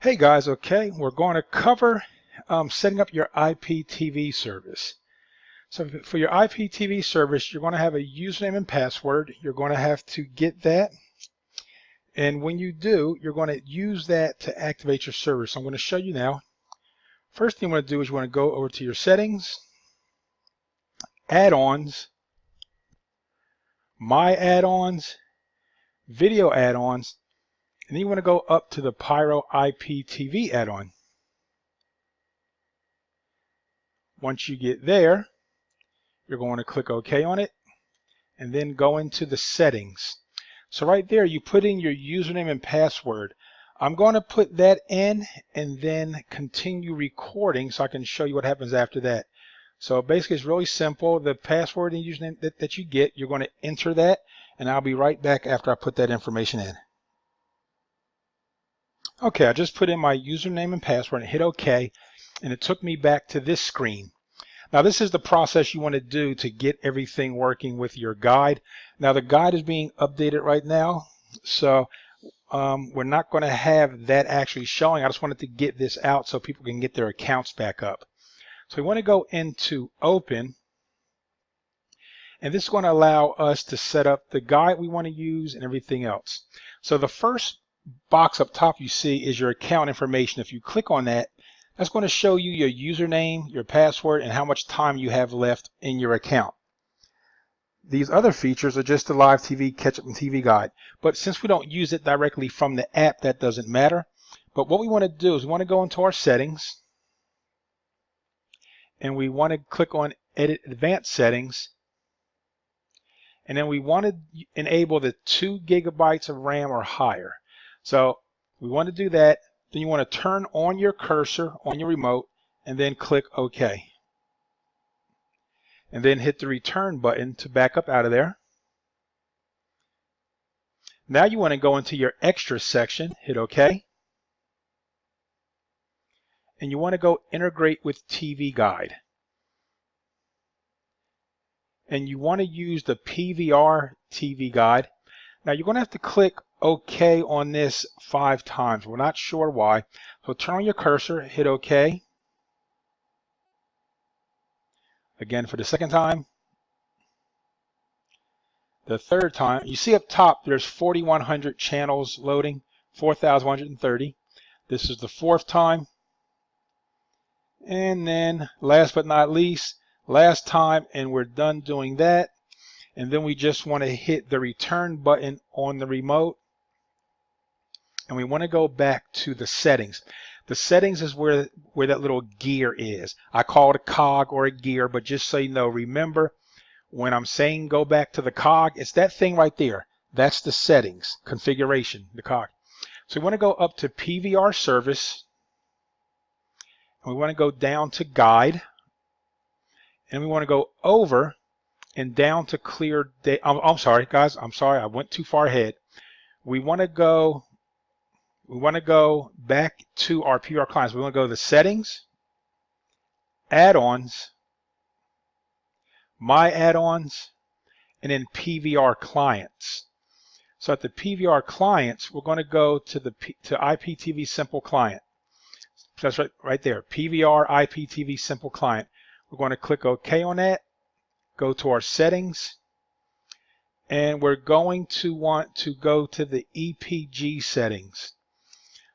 Hey guys, okay, we're going to cover setting up your IPTV service. So for your IPTV service, you're going to have a username and password. You're going to have to get that. And when you do, you're going to use that to activate your service. So I'm going to show you now. First thing you want to do is you want to go over to your settings, add-ons, my add-ons, video add-ons, and then you want to go up to the Pyro IPTV add-on. Once you get there, you're going to click OK on it and then go into the settings. So right there, you put in your username and password. I'm going to put that in and then continue recording so I can show you what happens after that. So basically, it's really simple. The password and username that you get, you're going to enter that, and I'll be right back after I put that information in. Okay, I just put in my username and password and hit OK, and it took me back to this screen. Now this is the process you want to do to get everything working with your guide. Now the guide is being updated right now, so we're not going to have that actually showing. I just wanted to get this out so people can get their accounts back up. So we want to go into Open, and this is going to allow us to set up the guide we want to use and everything else. So the first box up top you see is your account information. If you click on that, that's going to show you your username, your password, and how much time you have left in your account. These other features are just the live TV, catch-up, and TV guide. But since we don't use it directly from the app, that doesn't matter. But what we want to do is we want to go into our settings, and we want to click on Edit Advanced Settings. And then we want to enable the 2 GB of RAM or higher. So we want to do that. Then you want to turn on your cursor on your remote and then click OK. And then hit the return button to back up out of there. Now you want to go into your extras section, hit OK. And you want to go integrate with TV Guide. And you want to use the PVR TV Guide. Now you're going to have to click OK on this 5 times. We're not sure why. So turn on your cursor, hit OK. Again for the second time. The third time. You see up top there's 4,100 channels loading, 4,130. This is the 4th time. And then last but not least, last time, and we're done doing that. And then we just want to hit the return button on the remote. And we want to go back to the settings. The settings is where that little gear is. I call it a cog or a gear, but just so you know, remember when I'm saying go back to the cog, it's that thing right there. That's the settings, configuration, the cog. So we want to go up to PVR service. And we want to go down to guide. And we want to go over and down to clear data. I'm sorry, guys. I'm sorry. I went too far ahead. We want to go back to our PVR clients. We want to go to the settings, add-ons, my add-ons, and then PVR clients. So at the PVR clients, we're going to go to IPTV Simple Client. That's right there, PVR IPTV Simple Client. We're going to click OK on that. Go to our settings, and we're going to want to go to the EPG settings.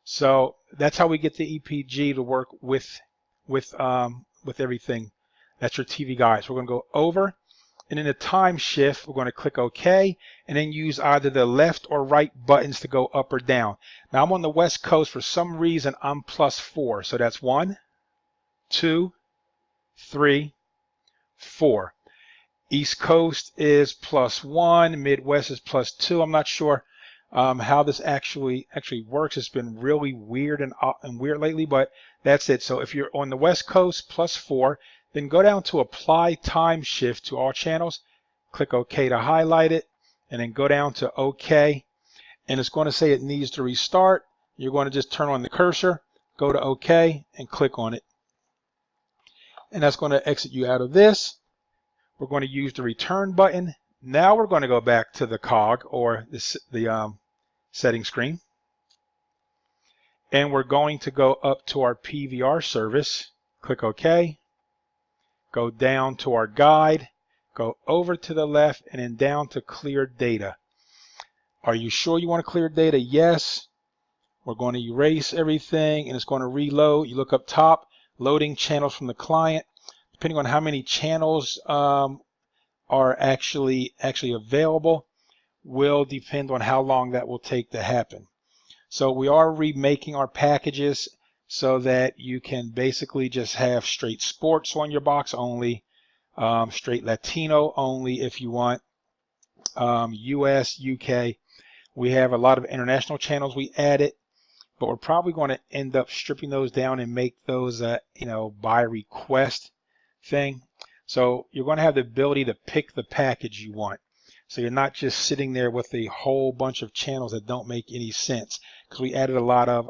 So that's how we get the EPG to work with everything. That's your TV guide. So we're going to go over, and in the time shift, we're going to click OK, and then use either the left or right buttons to go up or down. Now I'm on the West Coast. For some reason, I'm +4. So that's 1, 2, 3, 4. East Coast is +1, Midwest is +2. I'm not sure how this actually works. It's been really weird and weird lately, but that's it. So if you're on the West Coast, +4, then go down to Apply Time Shift to all channels. Click OK to highlight it, and then go down to OK. And it's going to say it needs to restart. You're going to just turn on the cursor, go to OK, and click on it. And that's going to exit you out of this. We're going to use the return button. Now we're going to go back to the cog or the setting screen. And we're going to go up to our PVR service, click OK, go down to our guide, go over to the left, and then down to clear data. Are you sure you want to clear data? Yes. We're going to erase everything and it's going to reload. You look up top, loading channels from the client. Depending on how many channels are actually available will depend on how long that will take to happen. So we are remaking our packages so that you can basically just have straight sports on your box only, straight Latino only if you want, US, UK. We have a lot of international channels we added, but we're probably going to end up stripping those down and make those by request thing. So you're going to have the ability to pick the package you want. So you're not just sitting there with a whole bunch of channels that don't make any sense, because we added a lot of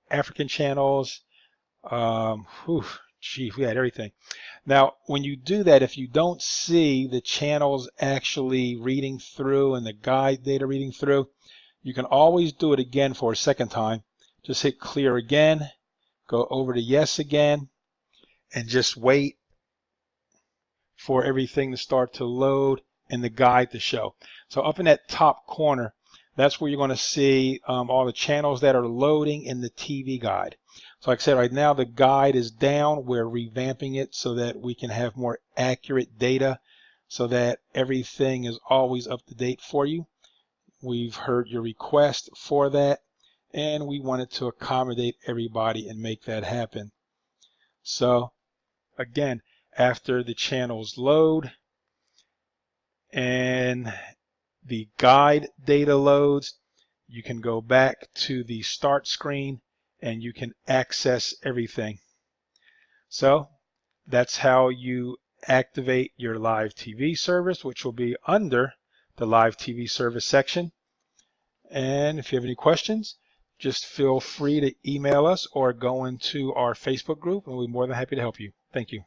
African channels. We had everything. Now, when you do that, if you don't see the channels actually reading through and the guide data reading through, you can always do it again for a second time. Just hit clear again, go over to yes again, and just wait for everything to start to load and the guide to show. So up in that top corner, that's where you're going to see all the channels that are loading in the TV guide. So like I said, right now the guide is down. We're revamping it so that we can have more accurate data so that everything is always up to date for you. We've heard your request for that, and we wanted to accommodate everybody and make that happen. So again, after the channels load and the guide data loads, you can go back to the start screen and you can access everything. So that's how you activate your live TV service, which will be under the live TV service section. And if you have any questions, just feel free to email us or go into our Facebook group, and we'll be more than happy to help you. Thank you.